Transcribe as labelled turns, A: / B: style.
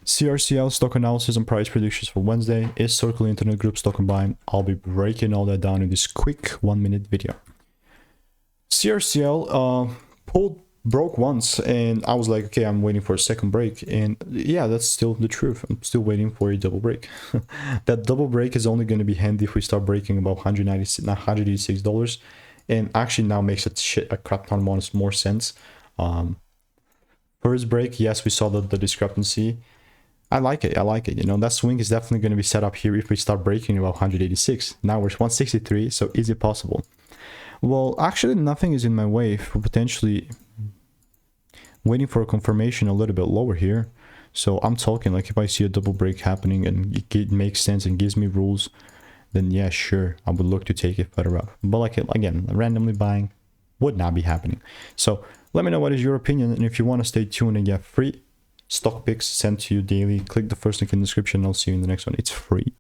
A: CRCL stock analysis and price predictions for Wednesday is Circle Internet Group stock combined. I'll be breaking all that down in this quick 1-minute video. CRCL broke once, and I was like, okay, I'm waiting for a second break, and yeah, that's still the truth. I'm still waiting for a double break. That double break is only going to be handy if we start breaking above $186, and actually now makes a crap ton more sense. First break, yes, we saw the discrepancy. I like it. You know, that swing is definitely going to be set up here if we start breaking about 186. Now we're 163, so is it possible? Well, actually, nothing is in my way for potentially waiting for a confirmation a little bit lower here. So I'm talking like if I see a double break happening and it makes sense and gives me rules, then yeah, sure, I would look to take it further up. But like, again, randomly buying would not be happening. So let me know what is your opinion, and if you want to stay tuned and get free stock picks sent to you daily, click the first link in the description. I'll see you in the next one. It's free.